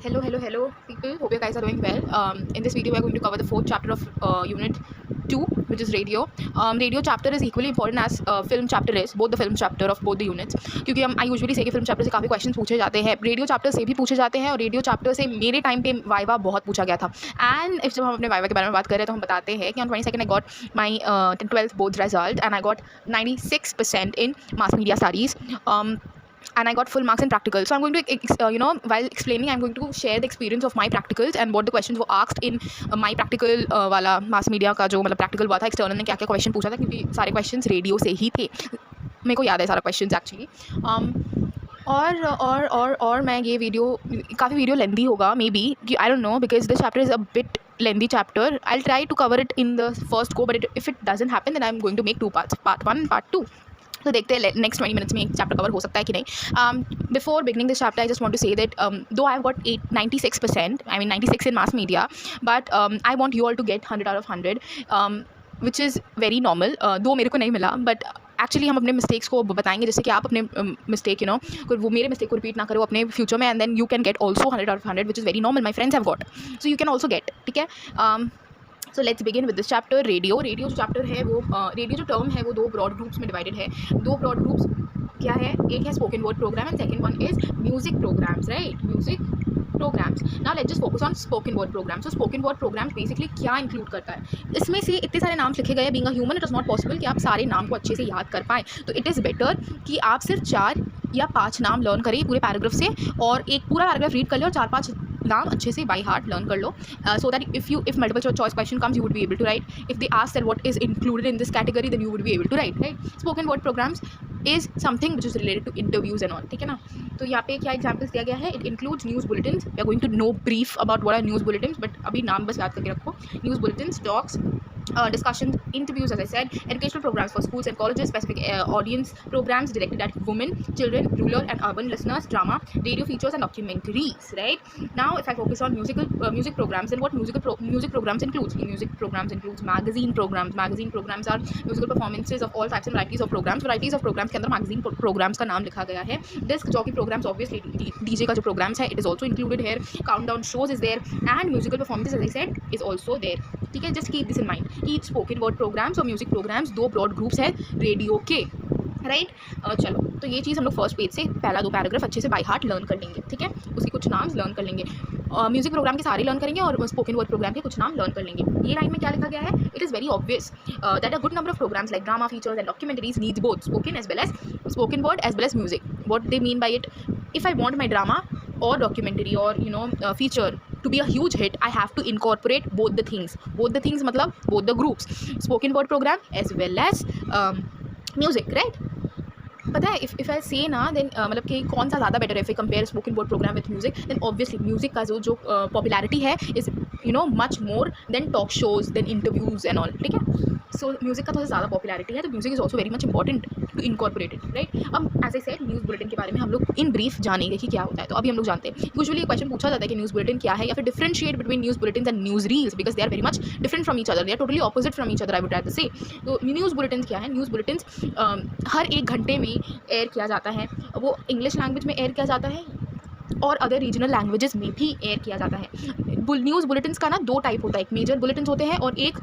Hello, people. Hope you guys are doing well. In this video, we are going to cover the fourth chapter of Unit-2, which is radio. Radio chapter is equally important as film chapter is, both the film chapter of both the units. क्योंकि I usually say कि film chapter से काफ़ी questions पूछे जाते हैं, radio chapter से भी पूछे जाते हैं और radio chapter से मेरे टाइम पे वाइवा बहुत पूछा गया था. And जब हम अपने वाइवा के बारे में बात कर रहे हैं तो हम बताते हैं कि on 22nd I got my 12th board result and I got 96% in mass media studies. And I got full marks in practicals. So I'm going to, while explaining, I'm going to share the experience of my practicals and what the questions were asked in my practical वाला mass media का जो मतलब practical हुआ था. External ने क्या क्या question पूछा था क्योंकि सारे questions radio से ही थे. मेरे को याद है सारा questions actually. और मैं ये वीडियो काफ़ी वीडियो लेंदी होगा may be, I don't know, because this chapter is a bit lengthy chapter. I'll try to cover it in the first go, but if it doesn't happen then I'm going to make two parts, part 1 and part 2. तो देखते हैं next 20 minutes में एक chapter cover हो सकता है कि नहीं. Before beginning this chapter I just want to say that though I have got 96%, I mean 96 in mass media, but I want you all to get 100 out of 100, which is very normal. दो मेरे को नहीं मिला, but actually हम अपने mistakes को बताएंगे जिससे कि आप अपने मिस्टेक वो मेरे मिस्टेक को रिपीट ना करो अपने फ्यूचर में, and then you can get also 100 out of 100, which is very normal. My friends have got, so you can also get. ठीक है. So let's begin with this chapter. Radio जो chapter है वो radio जो term है वो दो broad groups में डिवाइडेड है. दो ब्रॉड ग्रुप्स क्या है? एक है spoken word programme and second one is music programmes, right? Music programmes. Now let's just focus on spoken word programme. So spoken word programme basically क्या इंक्लूड करता है? इसमें से इतने सारे नाम लिखे गए हैं. Being a human it is not possible कि आप सारे नाम को अच्छे से याद कर पाएँ. तो इट इज़ बेटर कि आप सिर्फ 4 या 5 नाम लर्न करें पूरे पैराग्राफ से, और एक पूरा पैराग्राफ रीड कर ले और 4-5 नाम अच्छे से बाई हार्ट लर्न कर लो, so that if multiple choice question comes you would be able to write. If they ask that what is included in this category then you would be able to write, right? Spoken word programs is something which is related to interviews and all. ठीक है ना. तो यहाँ पे क्या examples दिया गया है? It includes news bulletins. We are going to know brief about what are news bulletins, but अभी नाम बस याद करके रखो. News bulletins, talks, discussions, interviews, as I said, educational programs for schools and colleges, specific audience programs directed at women, children, rural and urban listeners, drama, radio features and documentaries, right? Now if I focus on music programs, then what music programs includes? Music programs includes magazine programs. Magazine programs are musical performances of all types and varieties of programs. Varieties of programs के अंदर magazine programs का नाम लिखा गया है. disc jockey programs, obviously DJ का जो programs है, it is also included here. countdown shows is there, and musical performances, as I said, is also there. ठीक है. just keep this in mind कि स्पोकन वर्ड प्रोग्राम्स और music programmes दो broad groups हैं radio के, right? चलो, तो ये चीज़ हम लोग फर्स्ट पेज से पहला 2 पैराग्राफ अच्छे से बाय हार्ट लर्न कर लेंगे. ठीक है. उसके कुछ नाम लर्न कर लेंगे. म्यूजिक प्रोग्राम के सारे लर्न करेंगे और स्पोकन वर्ड प्रोग्राम के कुछ नाम लर्न कर लेंगे. ये लाइन में क्या लिखा गया है? It is very obvious that a good number of programmes like drama, features and documentaries needs both spoken as well as spoken word as well as music. What they mean by it? If I want my drama or documentary or feature to be a huge hit, I have to incorporate both the things मतलब both the groups, spoken word program as well as music, right? पता है if I से ना then मतलब कि कौन सा ज़्यादा बेटर है? If I compare spoken word programme with music, then obviously music का जो पॉपुलैरिटी है is much more than talk shows, then interviews and all. ठीक है. सो म्यूजिक का थोड़ा ज़्यादा पॉपुलैरिटी है, तो music is also very much important to incorporate it, right? अब as I said news bulletin के बारे में हम लोग इन ब्रीफ जानेंगे कि क्या होता है. तो अभी हम लोग जानते हैं. यूजुअली क्वेश्चन पूछा जाता है कि न्यूज़ बुलेटिन क्या है, या फिर differentiate between news bulletin and news reels, because they are very much different from each other, they are totally opposite from each other, I would rather say. तो news bulletin क्या है? News bulletin हर 1 घंटे में air किया जाता है. वो English language में एयर किया जाता है और अदर रीजनल लैंग्वेजेस में भी एयर किया जाता है. न्यूज़ बुलेटिन्स का ना 2 टाइप होता है. एक मेजर बुलेटिन्स होते हैं और एक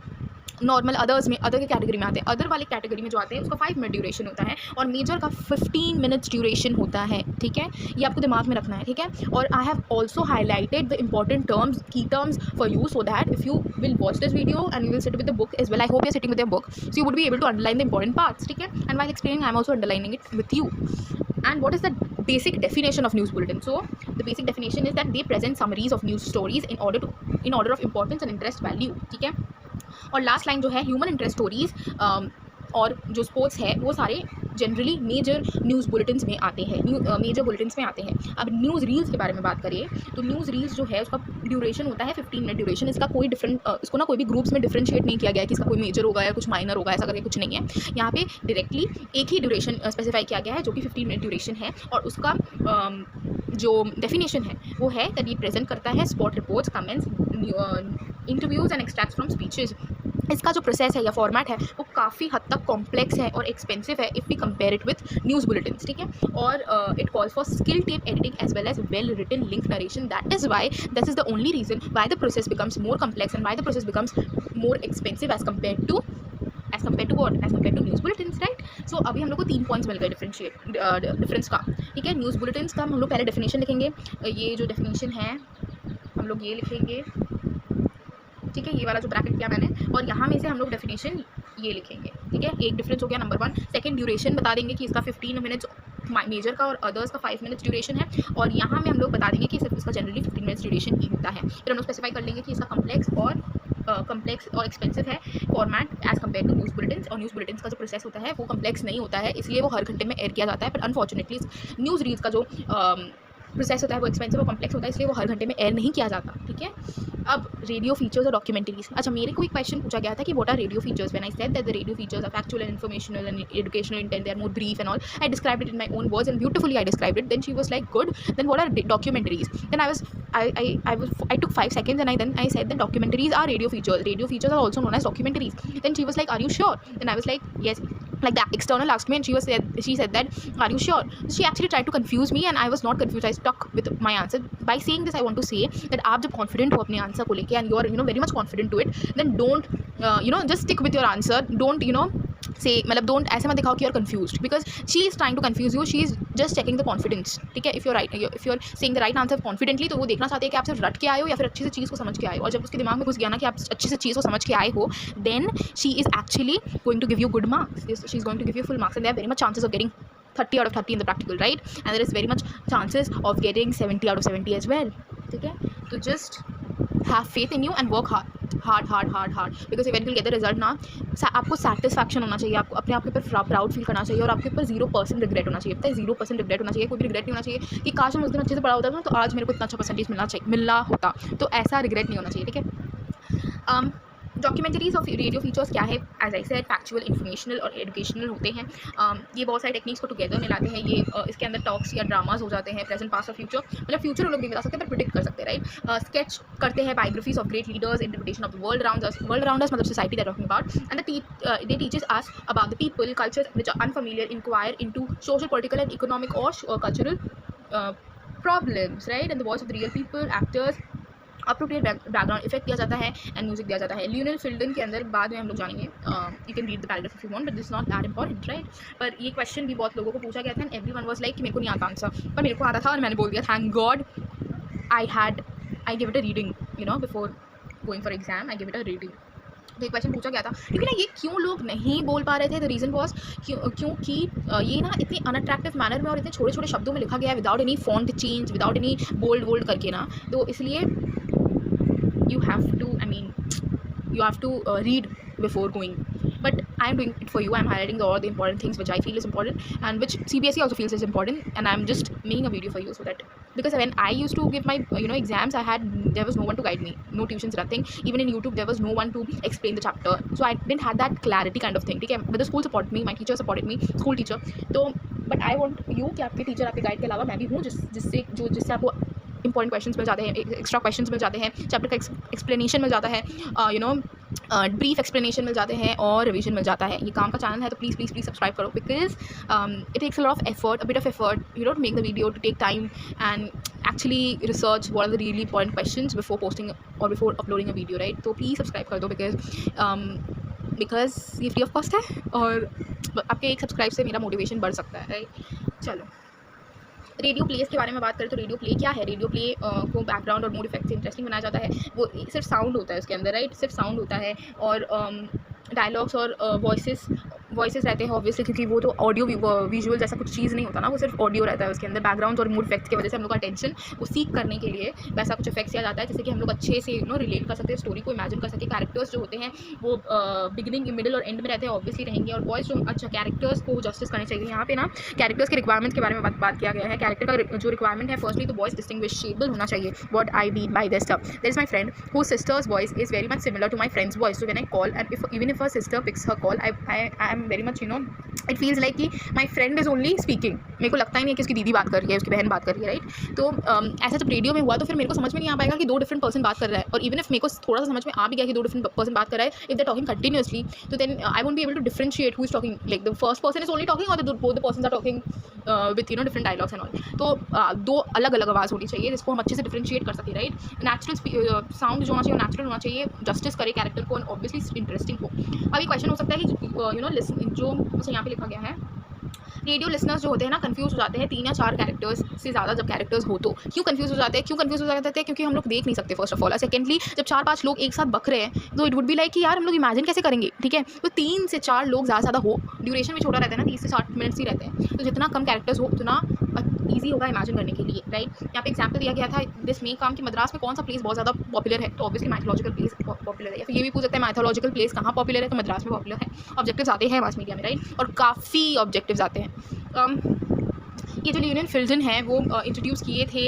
नॉर्मल अदर्स में, अदर के कैटेगरी में आते हैं. अदर वाले कैटेगरी में जो आते हैं उसका 5 मिनट ड्यूरेशन होता है और मेजर का 15 मिनट्स ड्यूरेशन होता है. ठीक है. ये आपको दिमाग में रखना है. ठीक है. और I have also highlighted the important terms, key terms for you, so that if you will watch this video and you will sit with the book as well, I hope you are sitting with the book, so you would be able to underline the important parts. ठीक है. And while explaining I am also underlining it with you. And what is the basic definition of news bulletin? So the basic definition is that they present summaries of news stories in order of importance and interest value. ठीक है. और last line जो है human interest stories और जो sports है वो सारे जनरली मेजर न्यूज़ बुलेटिन्स में आते हैं, मेजर बुलेटिन्स में आते हैं. अब न्यूज़ रील्स के बारे में बात करें तो न्यूज़ रील्स जो है उसका ड्यूरेशन होता है 15 मिनट ड्यूरेशन. इसका कोई इसको ना कोई भी ग्रुप्स में डिफरेंशिएट नहीं किया गया कि इसका कोई मेजर होगा या कुछ माइनर होगा, ऐसा करके कुछ नहीं है. यहाँ पे डायरेक्टली एक ही ड्यूरेशन स्पेसिफाई किया गया है जो कि 15 मिनट ड्यूरेशन है, और उसका जो डेफिनेशन है वो है दैट ये प्रेजेंट करता है spot reports, comments, interviews and extracts from speeches. इसका जो प्रोसेस है या फॉर्मेट है वो काफ़ी हद तक कॉम्प्लेक्स है और एक्सपेंसिव है if we compare it with news bulletins, ठीक है। और it calls for skill tape editing as well as well written link narration. That is why this is the only reason why the process becomes more complex and why the process becomes more expensive as compare to news bulletins, right. So अभी हम लोग को 3 points मिल गए difference का, ठीक है. News bulletins का हम लोग पहले डेफिनेशन लिखेंगे. ये जो डेफिनेशन है हम लोग ये लिखेंगे, ठीक है, ये वाला जो ब्रैकेट किया मैंने, और यहाँ में से हम लोग डेफिनेशन ये लिखेंगे, ठीक है. एक डिफरेंस हो गया नंबर 1. सेकंड, ड्यूरेशन बता देंगे कि इसका 15 मिनट्स मेजर का और अदर्स का 5 मिनट्स ड्यूरेशन है, और यहाँ में हम लोग बता देंगे कि सिर्फ इसका जनरली 15 मिनट्स ड्यूरेशन ही होता है. फिर हम लोग स्पेसिफाई कर लेंगे कि इसका कम्प्लेक्स और एक्सपेंसिव है format as compare to news bulletins. और न्यूज़ बुलेटिन्स का जो प्रोसेस होता है वो कम्प्लेक्स नहीं होता है, इसलिए वो हर घंटे में एयर किया जाता है. पर अनफॉर्चुनेटली न्यूज़ रील्स का जो प्रोसेस होता है वो एक्सपेंसिव और कम्प्लेक्स होता है, इसलिए वो हर घंटे में एयर नहीं किया जाता, ठीक है. अब रेडियो फीचर्स और डॉक्यूमेंट्रीज. अच्छा, मेरे को एक क्वेश्चन पूछा गया था कि what are radio features. When I said that the radio features are factual and informational and educational intent, they are more brief and all, I described it in my own words and beautifully I described it. Then she was like good, then what are documentaries. Then I took 5 seconds and I said that documentaries are radio features. Radio features are also known as documentaries. Then she was like, are you sure? Then I was like, yes. Like the external asked me and she said that, are you sure? She actually tried to confuse me and I was not confused. I stuck with my answer. By saying this I want to say that आप जब confident हो अपने answer को लेके and you are very much confident to it, then don't just stick with your answer. Don't say, मतलब don't ऐसे मत दिखाओ कि you're confused, because she is trying to confuse you. She is just checking the confidence, ठीक है. if you're saying the right answer confidently, तो वो देखना चाहते हैं कि आप सिर्फ रट के आए हो या फिर अच्छे से चीज़ को समझ के आए हो. और जब उसके दिमाग में घुस गया ना कि आप अच्छे से चीज़ को समझ के आए हो, then she is actually going to give you good marks. She is going to give you full marks, and there are very much chances of getting 30 out of 30 in the practical, right? And there is very much chances of getting 70 out of 70 as well, ठीक है. तो just have faith in you and work hard because when you get the result ना, आपको satisfaction होना चाहिए, आपको अपने आप के ऊपर प्राउड फील करना चाहिए और आपके ऊपर 0% रिग्रेट होना चाहिए. पता है, 0% रिग्रेट होना चाहिए. कोई भी रिग्रेट नहीं होना चाहिए कि काश मैं उस दिन अच्छे से पढ़ा होता ना तो आज मेरे को इतना अच्छा परसेंटेज मिलना होता. तो ऐसा रिग्रेट नहीं होना चाहिए, ठीक है. डॉक्यूमेंट्रीज ऑफ रेडियो फीचर्स क्या है? As I said, factual, informational और एजुकेशनल होते हैं. ये बहुत सारी टेक्निक्स को टुगेदर मिलाते हैं. ये इसके अंदर टॉक्स या ड्रामाज हो जाते हैं, प्रेजेंट, पास्ट और फ्यूचर. मतलब फ्यूचर लोग नहीं बता सकते पर प्रिडिक्ट कर सकते हैं, राइट. स्केच करते हैं biographies of great leaders, interpretation of the world around us मतलब society that talking about, and they teaches us about the people, cultures which are unfamiliar, inquire into social, political and economic और cultural problems, right. And the voice of the real people, actors, appropriate background effect दिया जाता है and music दिया जाता है. ल्यूनल फिल्डन के अंदर बाद में हम लोग जानेंगे. You can read the paragraph if you want, but this not that important, right. पर ये क्वेश्चन भी बहुत लोगों को पूछा गया था एंड एवरीवन वाज लाइक कि मेरे को नहीं आता आंसर, पर मेरे को आता था और मैंने बोल दिया. Thank God I give it a reading, before going for exam I give it a reading. तो एक क्वेश्चन पूछा गया था, क्योंकि ना ये क्यों लोग नहीं बोल पा रहे थे. द रीज़न वॉज क्योंकि ये ना इतनी अनअट्रैक्टिव मैनर में और इतने छोटे छोटे शब्दों में लिखा गया है, without any font change, without any bold करके ना. तो इसलिए you have to read before going, but I am doing it for you. I am highlighting all the important things which I feel is important and which CBSE also feels is important, and I am just making a video for you so that, because when I used to give my exams, there was no one to guide me, no tuitions, nothing. Even in YouTube there was no one to explain the chapter, so I didn't have that clarity kind of thing, ठीक है. But the school supported me, my teacher supported me, school teacher. तो but I want you कि आपके teacher, आपके guide के अलावा मैं भी हूँ जिससे आपको इंपॉर्टेंट क्वेश्चंस मिल जाते हैं, एक्स्ट्रा क्वेश्चंस मिल जाते हैं, चैप्टर का एक्सप्लेनेशन मिल जाता है, ब्रीफ एक्सप्लेनेशन मिल जाते हैं और रिवीजन मिल जाता है. ये काम का चैनल है तो प्लीज़ सब्सक्राइब करो, because it takes a lot of effort, a bit of effort, to make the video, to take time and actually research what are the really important questions before posting और before uploading a video, right. तो please subscribe कर दो because ये free of cost है और आपके एक subscribe से मेरा मोटिवेशन बढ़ सकता है, राइट. चलो, रेडियो प्लेस के बारे में बात करें तो रेडियो प्ले क्या है? रेडियो प्ले को बैकग्राउंड और मूड इफेक्ट से इंटरेस्टिंग बनाया जाता है. वो सिर्फ साउंड होता है उसके अंदर, राइट. सिर्फ साउंड होता है और डायलॉग्स और वॉइसेस रहते हैं ऑब्वियसली, क्योंकि वो तो ऑडियो विजुअल जैसा कुछ चीज़ नहीं होता ना, वो सिर्फ ऑडियो रहता है उसके अंदर. बैकग्राउंड और मूड इफेक्ट्स की वजह से हम लोग का अटेंशन वो सीख करने के लिए वैसा कुछ इफेक्ट्स किया जाता है, जैसे कि हम लोग अच्छे से रिलेट कर सकते हैं, स्टोरी को इमेजिन कर सकते हैं. कैरेक्टर्स जो होते हैं वो बिगिनिंग, मिडिल और एंड में रहते हैं, ऑब्वियसली रहेंगे. और वॉइस जो अच्छा कैरेक्टर्स को जस्टिस करनी चाहिए. यहाँ पे ना कैरेक्टर्स के रिक्वायरमेंट्स के बारे में बात किया गया है. कैरेक्टर का जो रिक्वायरमेंट है, फर्स्टली तो वॉइस डिस्टिंग्विशेबल होना चाहिए. What I mean by this stuff, there is my friend whose sister's voice is very much similar to my friend's voice, so when I call and even if her sister picks her call, I am very much it feels like कि my friend is only speaking, मेरे को लगता ही नहीं है कि उसकी दीदी बात कर रही है, उसकी बहन बात कर रही है, राइट। तो ऐसा जब रेडियो में हुआ तो फिर मेरे को समझ में नहीं आ पाएगा कि 2 डिफरेंट पर्सन बात कर रहा है। और इवन इफ मेरे को थोड़ा सा समझ में आ भी गया कि 2 डिफरेंट पर्सन बात कर रहा है, इफ दे टॉकिंग कंटिन्यूसली, तो then I won't be able to differentiate who is talking, like the first person is only talking और both the persons are talking with different dialogues and all. तो 2 अलग अलग आवाज़ होनी चाहिए जिसको हम अच्छे से डिफरेंशिएट कर सकें, राइट। नेचुरल साउंड जो होना चाहिए नेचुरल होना चाहिए, जस्टिस करे कैरेक्टर को, ऑब्वियसली इंटरेस्टिंग हो। अभी क्वेश्चन हो सकता है कि जो मुझे यहाँ पे लिखा गया है, रेडियो लिसनर्स जो होते हैं ना कंफ्यूज हो जाते हैं 3 या 4 कैरेक्टर्स से ज़्यादा जब कैरेक्टर्स हो तो क्यों कंफ्यूज हो जाते हैं? क्योंकि हम लोग देख नहीं सकते फर्स्ट ऑफ ऑल। सेकेंडली जब 4-5 लोग एक साथ बक रहे हैं तो इट वुड बी लाइक कि यार हम लोग इमेजिन कैसे करेंगे, ठीक है। तो 3 से 4 लोग ज़्यादा हो, ड्यूरेशन भी छोटा रहता है ना, 30 से 60 मिनट्स ही रहते हैं, तो जितना कम कैरेक्टर्स हो उतना ईजी होगा इमेजिन करने के लिए, राइट। यहाँ पे एग्जाम्पल दिया गया था दिस मे काम कि मद्रास में कौन सा प्लेस बहुत ज़्यादा पॉपुलर है, तो ऑब्वियसली माइथोलॉजिकल प्लेस पॉपुलर है। या फिर ये भी पूछ सकते हैं माइथोलॉजिकल प्लेस कहाँ पॉपुलर है, तो मद्रास में पॉपुलर है। ऑब्जेक्टिव्स आते हैं मास मीडिया में, राइट, और काफ़ी ऑब्जेक्टिव्स आते हैं। ये जो यूनियन फिल्जन है वो इंट्रोड्यूस किए थे,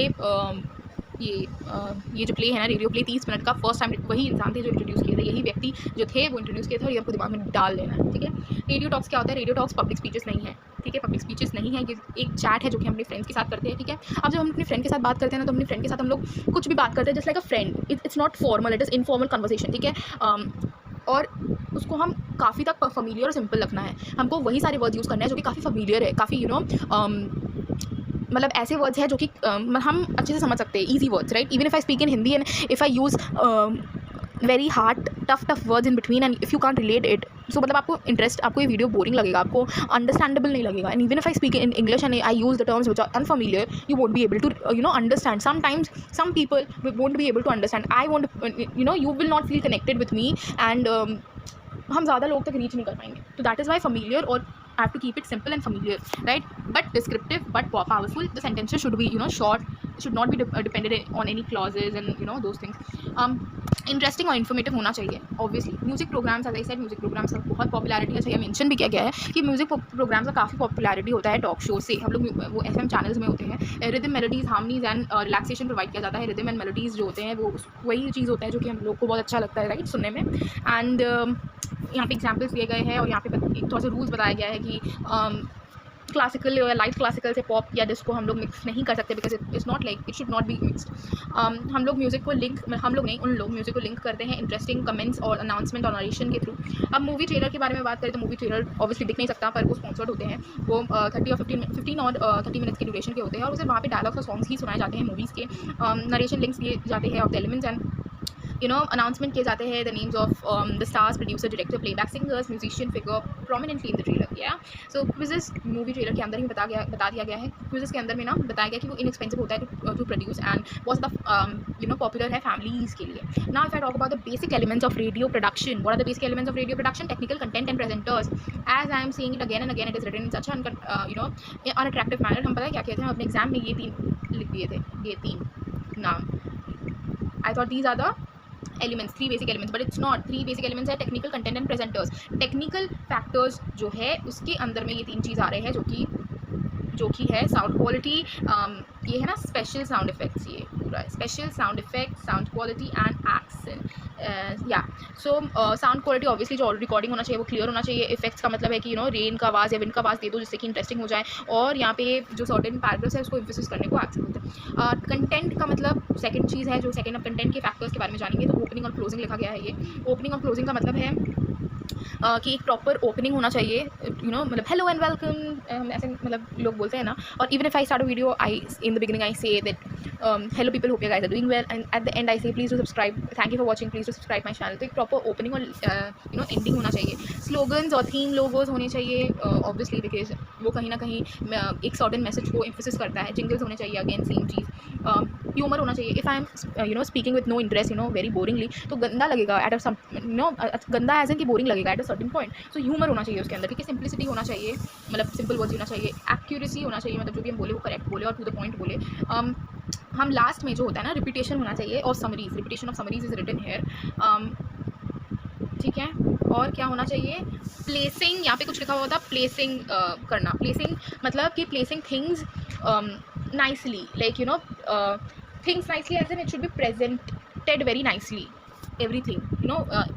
ये जो प्ले है ना रेडियो प्ले 30 मिनट का, फर्स्ट टाइम वही इंसान थे जो इंट्रोड्यूस किए थे, यही व्यक्ति जो थे वो इंट्रोड्यूस किए थे, और ये आपको दिमाग में डाल लेना है, ठीक है। रेडियो टॉक्स क्या होता है? रेडियो टॉक्स पब्लिक स्पीचेस नहीं है, ठीक है, पब्लिक स्पीचेस नहीं है, ये एक चैट है जो कि हम अपने फ्रेंड्स के साथ करते हैं, ठीक है। अब जब हम अपने फ्रेंड के साथ बात करते हैं ना, तो अपने फ्रेंड के साथ हम लोग कुछ भी बात करते हैं just like a friend, it's not formal, it is informal conversation, ठीक है। और उसको हम काफ़ी तक फैमिलियर और सिंपल रखना है, हमको वही सारे वर्ड यूज़ करना है जो कि काफ़ी फैमिलियर है, काफ़ी मतलब ऐसे वर्ड्स हैं जो कि हम अच्छे से समझ सकते हैं, easy words, right. Even if I speak in Hindi and if I use very hard tough words in between and if you can't relate it, so मतलब आपको ये वीडियो बोरिंग लगेगा, आपको अंडरस्टैंडेबल नहीं लगेगा। And even if I speak in English and I use the terms which are unfamiliar, you won't be able to understand. Sometimes some people won't be able to understand, I won't you will not feel connected with me, and हम ज़्यादा लोग तक reach नहीं कर पाएंगे। तो that is why familiar, और I have to keep it simple and familiar, right, but descriptive but powerful. The sentences should be short, should not be dependent on any clauses and those things. Interesting और informative होना चाहिए obviously. Music programmes, as I said, music programmes का बहुत popularity है, चाहिए mention भी किया गया है कि म्यूजिक प्रोग्राम्स का काफ़ी पॉपुलैरिटी होता है टॉक शो से। हम लोग वो FM चैनल्स में होते हैं, rhythm melodies harmonies and relaxation provide किया जाता है। रिदम एंड मेलोडीज़ जो होते हैं वो वही चीज़ होता है जो कि हम लोग को बहुत अच्छा लगता है, राइट, सुनने में। एंड यहाँ पे एग्जाम्पल्स दिए गए हैं, और यहाँ पे थोड़ा सा रूल्स बताया गया है कि क्लासिकल या लाइट क्लासिकल से पॉप या डिस्को हम लोग मिक्स नहीं कर सकते, because it's not like, it should not be mixed. हम लोग म्यूज़िक को लिंक, हम लोग नहीं, उन लोग म्यूज़िक को लिंक करते हैं इंटरेस्टिंग कमेंट्स और अनाउंसमेंट और नरेशन के थ्रू। अब मूवी ट्रेलर के बारे में बात करें तो मूवी ट्रेलर ऑब्वियसली दिख नहीं सकता, पर वो स्पॉन्सर्ड होते हैं, वो 15 और 30 मिनट्स के ड्यूरेशन के होते हैं, और उसे वहाँ पे डायलॉग्स और सॉन्ग्स ही सुनाए जाते हैं मूवीज़ के। नरेशन लिंक्स दिए जाते हैं of the elements, and announcement किए जाते हैं the names of the stars, producer, director, playback singers, musician figure prominently in the trailer. या सो क्विज़ेस मूवी ट्रेलर के अंदर ही बता दिया गया है। क्विज़ेस के अंदर में ना बताया गया कि वो इनएक्सपेंसिव होता है टू प्रोड्यूस एंड बहुत ज़्यादा पॉपुलर है फैमिलीज़ के लिए। Now if I talk about the basic elements of radio production, what are the basic elements of radio production? Technical content and presenters, as I am saying it again and again, it is written in such unattractive manner. हम पता है क्या किए थे, हम अपने exam में ये 3 लिख दिए थे, ये 3 नाम। I thought these are the elements, 3 basic elements, but it's not. 3 basic elements है technical, content and presenters. Technical factors जो है उसके अंदर में ये 3 चीज़ आ रहे हैं, जो कि है साउंड क्वालिटी, ये है ना स्पेशल साउंड इफेक्ट्स, ये पूरा special sound effect, sound quality and accent. या सो साउंड क्वालिटी ऑब्वियसली जो रिकॉर्डिंग होना चाहिए वो क्लियर होना चाहिए। इफेक्ट्स का मतलब है कि रेन का आवाज़ या विंड का आवाज़ दे दो जिससे कि इंटरेस्टिंग हो जाए, और यहाँ पे जो सर्टेन पैराग्राफ्स है उसको एम्फेसिस करने को एक्सेंट होता है। कंटेंट का मतलब सेकंड चीज़ है, जो सेकंड अब कंटेंट के फैक्टर्स के बारे में जानेंगे तो ओपनिंग और क्लोजिंग लिखा गया है। ये ओपनिंग और क्लोजिंग का मतलब है कि एक प्रॉपर ओपनिंग होना चाहिए, मतलब हेलो एंड वेलकम, ऐसे मतलब लोग बोलते हैं ना। और even if I start a video, I in the beginning I say that hello people, hope you guys are doing well, and at the end I say please to subscribe, thank you for watching, please to subscribe my channel. तो एक proper opening और ending होना चाहिए। Slogans और theme logos होने चाहिए obviously, because वो कहीं ना कहीं एक सर्टेन मैसेज को एम्फेसिस करता है। जिंगल्स होने चाहिए, अगेन सेम चीज़। ह्यूमर होना चाहिए। If I am speaking with no interest very boringly, तो गंदा लगेगा एट अ गंदा एज एन कि बोरिंग लगेगा at a certain point. So humour होना चाहिए उसके अंदर, ठीक है। सिंप्लिसिटी होना चाहिए, मतलब सिंपल वर्ड्स होना चाहिए। एक्यूरेसी होना चाहिए, मतलब जो भी हम बोले वो करेक्ट बोले और टू द पॉइंट बोले। हम लास्ट में जो होता है ना, रिपीटेशन होना चाहिए, और summaries, repetition of summaries is written here, ठीक है। और क्या होना चाहिए? प्लेसिंग, यहाँ पे कुछ लिखा हुआ था प्लेसिंग करना। प्लेसिंग मतलब कि placing things nicely, like things nicely, as an it should be presented very nicely everything,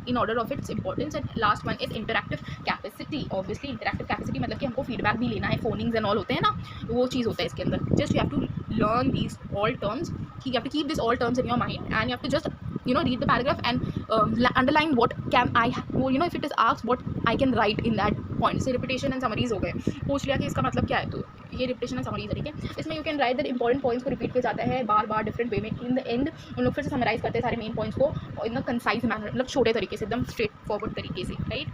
in order of its importance. And last one is interactive capacity. Obviously interactive capacity मतलब कि हमको feedback भी लेना है, phonings and all होते हैं ना, वो चीज़ होता है इसके अंदर. Just you have to learn these all terms. You have to keep these all terms in your mind, and you have to just read the paragraph and underline what can I, if it is asked what I can write in that point. से repetition and summaries हो गए, पूछ लिया कि इसका मतलब क्या है, तो ये repetition and summaries है, ठीक है. इसमें you can write that important points को repeat किया जाता है बार बार different way में. In the end उन लोग फिर से summarize करते हैं सारे main points को in a concise manner, मतलब छोटे तरीके से, एकदम straight forward तरीके से, right.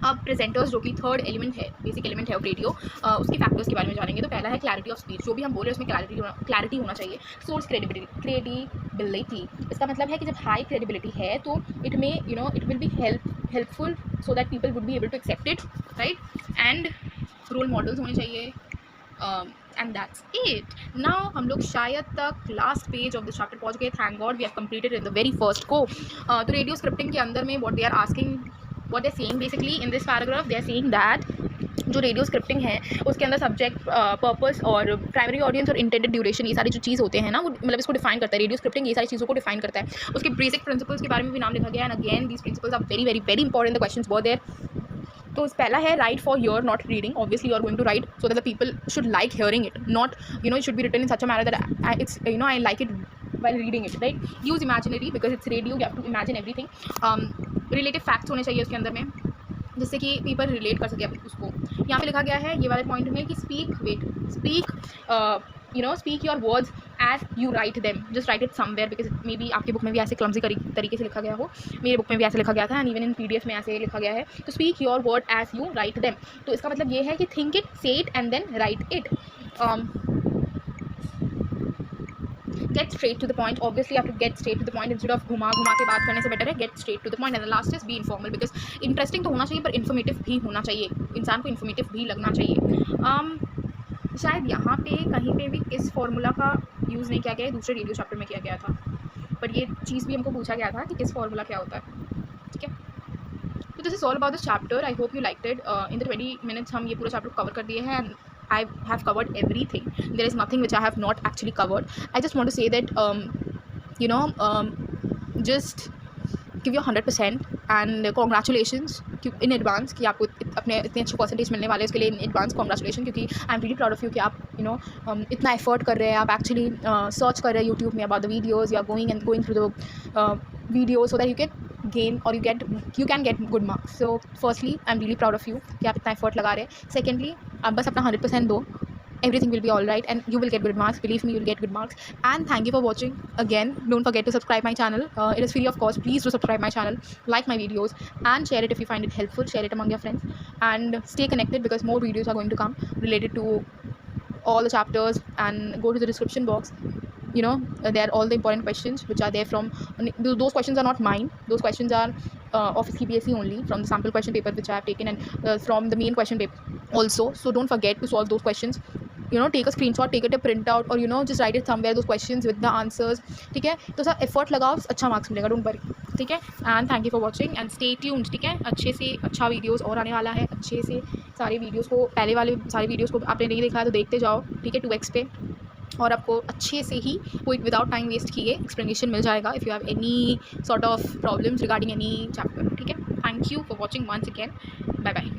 अब प्रेजेंटर्स जो कि थर्ड एलिमेंट है, बेसिक एलिमेंट है ऑफ रेडियो, उसके फैक्टर्स के बारे में जानेंगे. तो पहला है क्लैरिटी ऑफ स्पीच. जो भी हम बोल रहे हैं उसमें क्लैरिटी होना चाहिए. सोर्स क्रेडिबिलिटी, इसका मतलब है कि जब हाई क्रेडिबिलिटी है तो इट में it will be helpful so that people would be able to accept it, right. And role models होने चाहिए. And that's it. नाउ हम लोग शायद तक last page of the chapter पहुँच गए. Thank God we have completed in the very first को. तो रेडियो स्क्रिप्टिंग के अंदर में what they are saying basically in this paragraph, they are saying that जो रेडियो स्क्रिप्टिंग है उसके अंदर सब्जेक्ट, पर्पस और प्राइमरी ऑडियंस और इंटेंडेड ड्यूरेशन, ये सारी जो चीज़ होते हैं ना, वो मतलब इसको डिफाइन करता है. रेडियो स्क्रिप्टिंग ये सारी चीज़ों को डिफाइन करता है. उसके बेसिक प्रिंसिपल्स के बारे में भी नाम लिखा गया है. And again these principles are very very very important. The questions were there. तो पहला है write for your not reading. Obviously you are going to write so that the people should like hearing it, not it should be written in such a manner that it's I like it while reading it, right. Use imaginary because it's radio, you have to imagine everything. Relative facts होने चाहिए उसके अंदर में, जिससे कि people relate कर सके उसको. यहाँ पे लिखा गया है ये वाले पॉइंट में कि speak your words as you write them. Just write it somewhere because may be आपकी बुक में भी ऐसे क्लमजी तरीके से लिखा गया हो. मेरे बुक में भी ऐसे लिखा गया था एंड इवन इन PDF में ऐसे लिखा गया है. तो speak your word as you write them. तो इसका मतलब ये है कि think it, say it and then write it. Get straight to the point. Obviously you have to get straight to the point instead of घुमा के बात करने से बेटर है get straight to the point. And the last is be informal because interesting तो होना चाहिए पर informative भी होना चाहिए. इंसान को informative भी लगना चाहिए. शायद यहाँ पे कहीं पे भी किस फार्मूला का यूज़ नहीं किया गया है, दूसरे रेडियो चैप्टर में किया गया था, पर ये चीज़ भी हमको पूछा गया था कि किस फार्मूला क्या होता है, ठीक है. तो this is all about this chapter. I hope you liked it. In the 20 minutes हम ये पूरा चैप्टर कवर कर दिए हैं. I have covered everything. There is nothing which I have not actually covered. I just want to say that just give your 100% and congratulations in advance कि आपको अपने इतने अच्छे परसेंटेज मिलने वाले हैं. उसके लिए इन एडवांस कॉन्ग्रेचुलेशन, क्योंकि I am really proud of you कि आप इतना एफर्ट कर रहे हैं. आप एक्चुअली सर्च कर रहे हैं यूट्यूब में about the videos. You are going through the videos so that you can gain or you can get good marks. So firstly I'm really proud of you कि आप इतना effort लगा रहे हैं. Secondly आप बस अपना 100% दो, everything will be all right and you will get good marks. Believe me, you will get good marks. And thank you for watching. Again, don't forget to subscribe my channel. It is free of course. Please do subscribe my channel, like my videos and share it if you find it helpful. Share it among your friends and stay connected because more videos are going to come related to all the chapters. And go to the description box. There are all the important questions which are there from those questions are not mine. Those questions are of CBSE only, from the sample question paper which I have taken and from the main question paper also. So don't forget to solve those questions. Take a screenshot, take it a print out or just write it somewhere, those questions with the answers. ठीक है, तो sir effort लगाओ, अच्छा marks मिलेगा, don't worry. ठीक है. And thank you for watching and stay tuned. ठीक है, अच्छे से अच्छा वीडियोस और आने वाला है. अच्छे से सारे वीडियोस को, पहले वाले सारे वीडियोस को आपने नहीं देखा है तो देखते जाओ. ठीक है, 2x पे, और आपको अच्छे से ही कोई विदाउट टाइम वेस्ट किए एक्सप्लेनेशन मिल जाएगा if you have any sort of problems regarding any chapter. ठीक है. Thank you for watching once again. Bye bye.